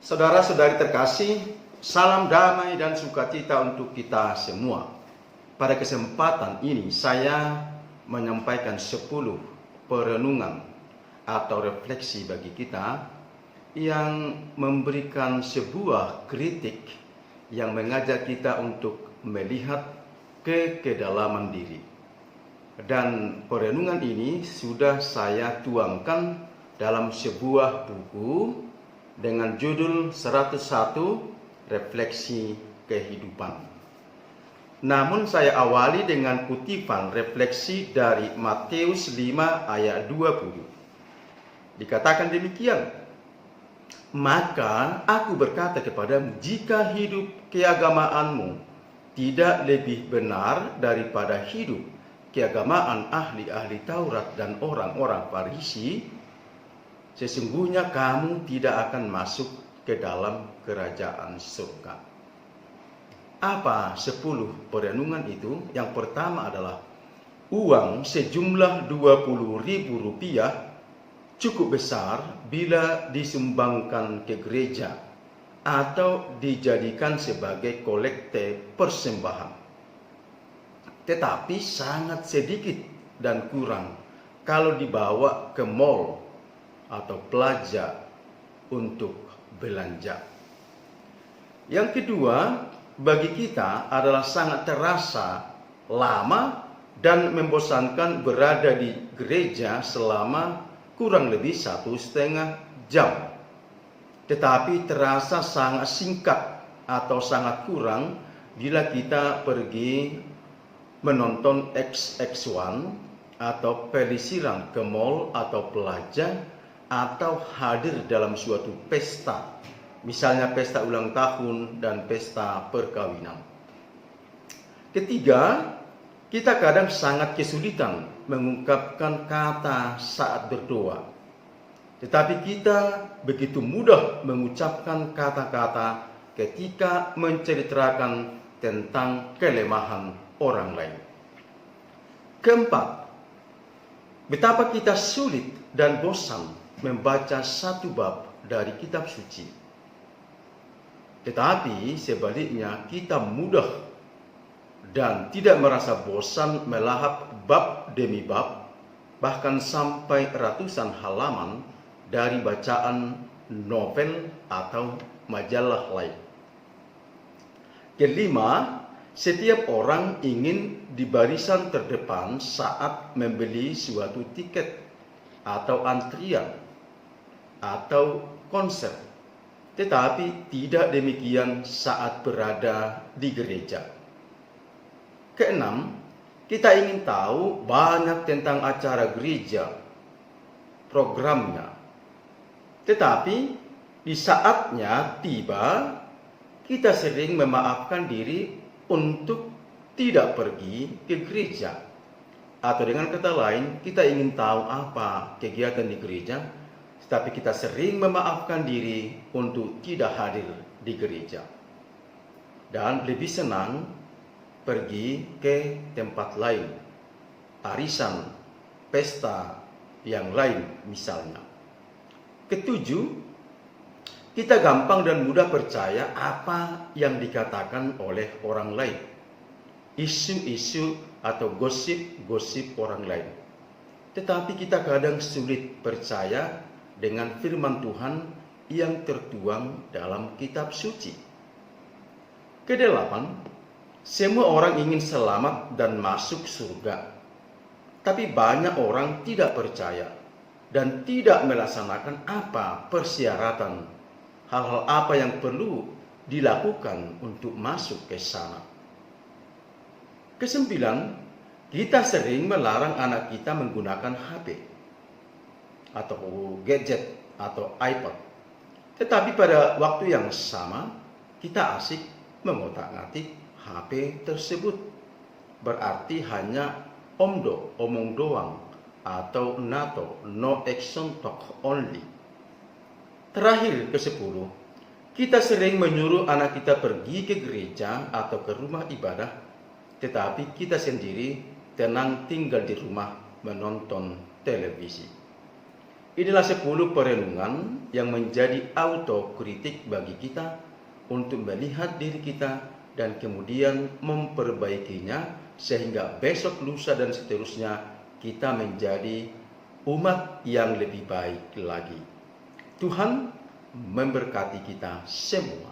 Saudara-saudari terkasih, salam damai dan sukacita untuk kita semua. Pada kesempatan ini saya menyampaikan 10 perenungan atau refleksi bagi kita yang memberikan sebuah kritik yang mengajak kita untuk melihat ke kedalaman diri. Dan perenungan ini sudah saya tuangkan dalam sebuah buku dengan judul 101 Refleksi Kehidupan. Namun saya awali dengan kutipan refleksi dari Matius 5 ayat 20. Dikatakan demikian, "Maka aku berkata kepadamu, jika hidup keagamaanmu tidak lebih benar daripada hidup keagamaan ahli-ahli Taurat dan orang-orang Farisi, sesungguhnya kamu tidak akan masuk ke dalam kerajaan surga." Apa 10 perenungan itu? Yang pertama adalah uang sejumlah Rp20.000 cukup besar bila disumbangkan ke gereja atau dijadikan sebagai kolekte persembahan. Tetapi sangat sedikit dan kurang kalau dibawa ke mall atau plaza untuk belanja. Yang kedua, bagi kita adalah sangat terasa lama dan membosankan berada di gereja selama kurang lebih 1,5 jam. Tetapi terasa sangat singkat atau sangat kurang bila kita pergi menonton XX1 atau pelesiran ke mall atau plaza atau hadir dalam suatu pesta, misalnya pesta ulang tahun dan pesta perkawinan. Ketiga, kita kadang sangat kesulitan mengungkapkan kata saat berdoa. Tetapi kita begitu mudah mengucapkan kata-kata ketika menceritakan tentang kelemahan orang lain. Keempat, betapa kita sulit dan bosan membaca satu bab dari kitab suci. Tetapi sebaliknya kita mudah dan tidak merasa bosan melahap bab demi bab, bahkan sampai ratusan halaman dari bacaan novel atau majalah lain. Kelima, setiap orang ingin di barisan terdepan saat membeli suatu tiket atau antrian atau konser. Tetapi tidak demikian saat berada di gereja. Keenam, kita ingin tahu banyak tentang acara gereja, programnya. Tetapi di saatnya tiba, kita sering memaafkan diri untuk tidak pergi ke gereja. Atau dengan kata lain, kita ingin tahu apa kegiatan di gereja, tapi kita sering memaafkan diri untuk tidak hadir di gereja. Dan lebih senang pergi ke tempat lain, arisan, pesta yang lain misalnya. Ketujuh, kita gampang dan mudah percaya apa yang dikatakan oleh orang lain. Isu-isu atau gosip-gosip orang lain. Tetapi kita kadang sulit percaya dengan firman Tuhan yang tertuang dalam kitab suci. Kedelapan, semua orang ingin selamat dan masuk surga. Tapi banyak orang tidak percaya dan tidak melaksanakan apa persyaratan, hal-hal apa yang perlu dilakukan untuk masuk ke sana. Kesembilan, kita sering melarang anak kita menggunakan HP atau gadget atau iPad. Tetapi pada waktu yang sama, kita asik mengotak-ngatik HP tersebut. Berarti hanya omong doang atau NATO, no action talk only. Terakhir, ke-10, kita sering menyuruh anak kita pergi ke gereja atau ke rumah ibadah, tetapi kita sendiri tenang tinggal di rumah menonton televisi. inilah 10 perenungan yang menjadi autokritik bagi kita untuk melihat diri kita dan kemudian memperbaikinya sehingga besok, lusa, dan seterusnya kita menjadi umat yang lebih baik lagi. Tuhan memberkati kita semua.